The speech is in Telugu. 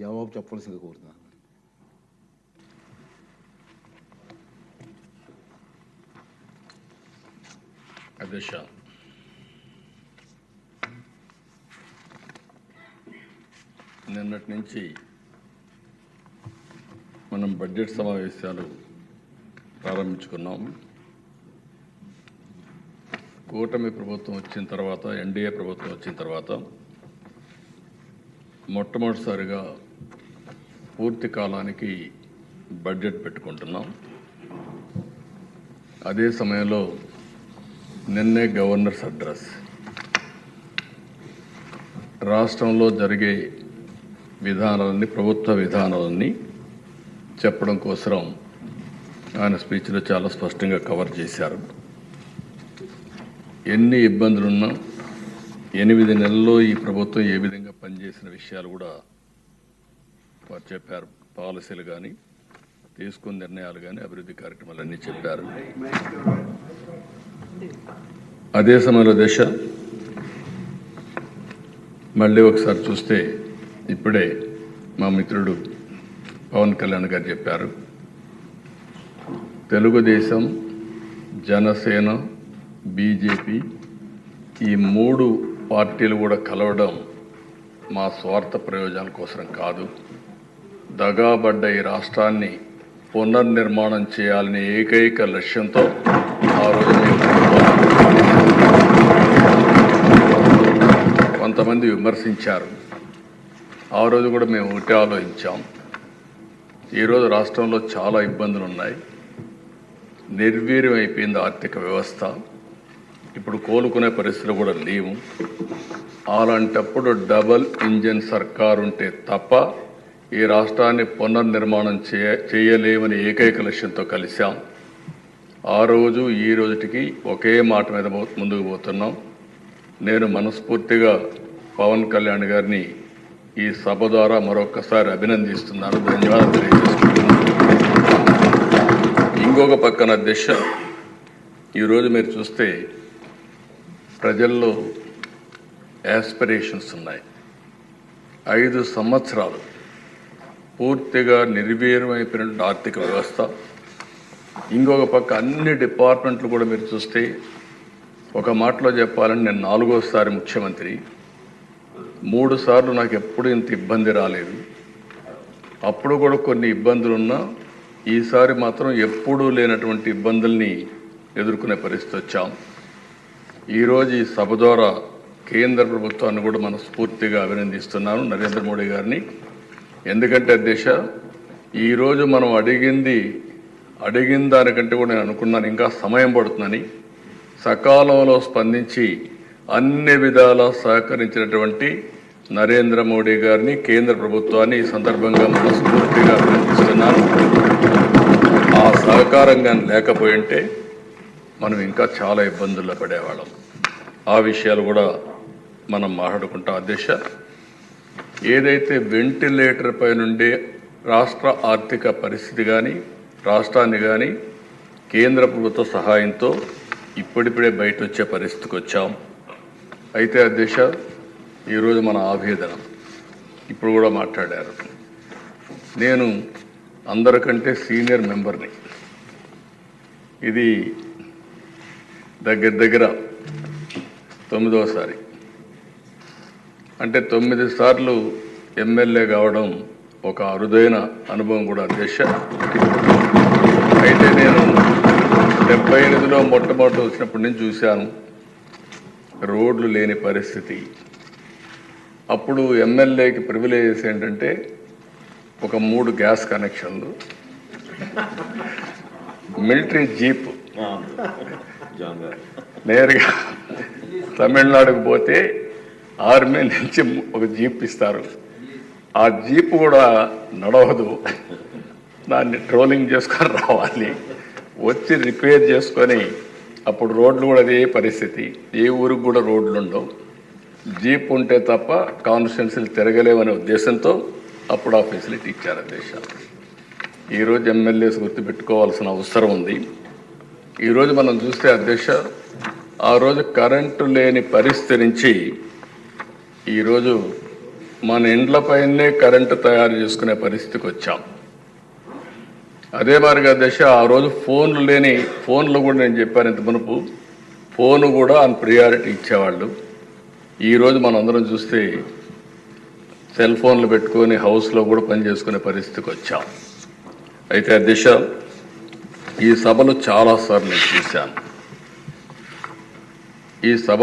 జవాబు చెప్పవలసింది కోరుతున్నాను. అధ్యక్ష, నిన్నటి నుంచి మనం బడ్జెట్ సమావేశాలు ప్రారంభించుకున్నాం. కూటమి ప్రభుత్వం వచ్చిన తర్వాత, ఎన్డీఏ ప్రభుత్వం వచ్చిన తర్వాత మొట్టమొదటిసారిగా పూర్తి కాలానికి బడ్జెట్ పెట్టుకుంటున్నాం. అదే సమయంలో నిన్నే గవర్నర్స్ అడ్రస్, రాష్ట్రంలో జరిగే విధానాలన్నీ, ప్రభుత్వ విధానాలన్నీ చెప్పడం కోసం ఆయన స్పీచ్లో చాలా స్పష్టంగా కవర్ చేశారు. ఎన్ని ఇబ్బందులున్నా 8 నెలల్లో ఈ ప్రభుత్వం ఏ విధంగా పనిచేసిన విషయాలు కూడా వారు చెప్పారు. పాలసీలు కానీ, తీసుకున్న నిర్ణయాలు కానీ, అభివృద్ధి కార్యక్రమాలన్నీ చెప్పారు. అదే సమయంలో దేశ మళ్ళీ ఒకసారి చూస్తే ఇప్పుడే మా మిత్రుడు పవన్ కళ్యాణ్ గారు చెప్పారు, తెలుగుదేశం, జనసేన, బీజేపీ ఈ 3 పార్టీలు కూడా కలవడం మా స్వార్థ ప్రయోజనాల కోసం కాదు, దగాబడ్డ ఈ రాష్ట్రాన్ని పునర్నిర్మాణం చేయాలనే ఏకైక లక్ష్యంతో ఆ రోజు కొంతమంది విమర్శించారు. ఆ రోజు కూడా మేము ఒకటే ఆలోచించాం. ఈరోజు రాష్ట్రంలో చాలా ఇబ్బందులు ఉన్నాయి, నిర్వీర్యం అయిపోయింది ఆర్థిక వ్యవస్థ, ఇప్పుడు కోలుకునే పరిస్థితులు కూడా లేవు. అలాంటప్పుడు డబల్ ఇంజిన్ సర్కారు ఉంటే తప్ప ఈ రాష్ట్రాన్ని పునర్నిర్మాణం చేయలేమని ఏకైక లక్ష్యంతో కలిశాం. ఆ రోజు ఈ రోజుటికి ఒకే మాట మీద ముందుకు పోతున్నాం. నేను మనస్ఫూర్తిగా పవన్ కళ్యాణ్ గారిని ఈ సభ ద్వారా మరొకసారి అభినందిస్తున్నాను, ధన్యవాదాలు తెలియజేస్తున్నాను. ఇంకొక పక్కన అధ్యక్ష, ఈరోజు మీరు చూస్తే ప్రజల్లో యాస్పిరేషన్స్ ఉన్నాయి. 5 సంవత్సరాలు పూర్తిగా నిర్వీర్యమైపోయిన ఆర్థిక వ్యవస్థ, ఇంకొక పక్క అన్ని డిపార్ట్మెంట్లు కూడా మీరు చూస్తే, ఒక మాటలో చెప్పాలని నేను 4వసారి ముఖ్యమంత్రి, 3 సార్లు నాకు ఎప్పుడు ఇంత ఇబ్బంది రాలేదు. అప్పుడు కూడా కొన్ని ఇబ్బందులు ఉన్నా ఈసారి మాత్రం ఎప్పుడూ లేనటువంటి ఇబ్బందుల్ని ఎదుర్కొనే పరిస్థితి వచ్చాం. ఈరోజు ఈ సభ ద్వారా కేంద్ర ప్రభుత్వాన్ని కూడా మనస్ఫూర్తిగా అభినందిస్తున్నాను, నరేంద్ర మోడీ గారిని. ఎందుకంటే దేశ ఈరోజు మనం అడిగిన దానికంటే కూడా నేను అనుకున్నాను ఇంకా సమయం పడుతుందని. సకాలంలో స్పందించి అన్ని విధాలా సహకరించినటువంటి నరేంద్ర మోడీ గారిని, కేంద్ర ప్రభుత్వాన్ని ఈ సందర్భంగా మనస్ఫూర్తిగా అభినందిస్తున్నాను. ఆ సహకారంగా లేకపోయింటే మనం ఇంకా చాలా ఇబ్బందుల్లో పడేవాళ్ళం. ఆ విషయాలు కూడా మనం మాట్లాడుకుంటాం. అధ్యక్ష, ఏదైతే వెంటిలేటర్ పై నుండి రాష్ట్ర ఆర్థిక పరిస్థితి కానీ, రాష్ట్రాన్ని కానీ కేంద్ర ప్రభుత్వ సహాయంతో ఇప్పుడిప్పుడే బయట వచ్చే పరిస్థితికి వచ్చాం. అయితే అధ్యక్ష, ఈరోజు మన ఆవేదన ఇప్పుడు కూడా మాట్లాడారు. నేను అందరికంటే సీనియర్ మెంబర్ని. ఇది దగ్గర 9వసారి, అంటే 9 సార్లు ఎమ్మెల్యే కావడం ఒక అరుదైన అనుభవం కూడా అధ్యక్ష. అయితే నేను 78లో మొట్టమొదటి వచ్చినప్పటి నుంచి చూశాను రోడ్లు లేని పరిస్థితి. అప్పుడు ఎమ్మెల్యేకి ప్రివిలేజెస్ ఏంటంటే ఒక 3 గ్యాస్ కనెక్షన్లు, మిలిటరీ జీప్, నేరుగా తమిళనాడుకు పోతే ఆర్మీ నుంచి ఒక జీప్ ఇస్తారు. ఆ జీప్ కూడా నడవదు, దాన్ని ట్రోలింగ్ చేసుకొని రావాలి, వచ్చి రిపేర్ చేసుకొని. అప్పుడు రోడ్లు కూడా అదే పరిస్థితి, ఏ ఊరికి కూడా రోడ్లు ఉండవు. జీప్ ఉంటే తప్ప కాన్స్టిట్యున్సీలు తిరగలేవనే ఉద్దేశంతో అప్పుడు ఆ ఫెసిలిటీ ఇచ్చారు అధ్యక్ష. ఈరోజు ఎమ్మెల్యేస్ గుర్తుపెట్టుకోవాల్సిన అవసరం ఉంది. ఈరోజు మనం చూస్తే అధ్యక్ష, ఆ రోజు కరెంటు లేని పరిస్థితి నుంచి ఈరోజు మన ఇండ్లపైనే కరెంటు తయారు చేసుకునే పరిస్థితికి వచ్చాం. అదే మాదిరిగా దశ ఆ రోజు ఫోన్లు కూడా నేను చెప్పాను ఇంత మునుపు, ఫోను కూడా ఆన్ ప్రియారిటీ ఇచ్చేవాళ్ళు. ఈరోజు మనం అందరం చూస్తే సెల్ ఫోన్లు పెట్టుకొని హౌస్లో కూడా పనిచేసుకునే పరిస్థితికి వచ్చాం. అయితే ఆ దిశ ఈ సభలు చాలాసార్లు నేను చూశాను. ఈ సభ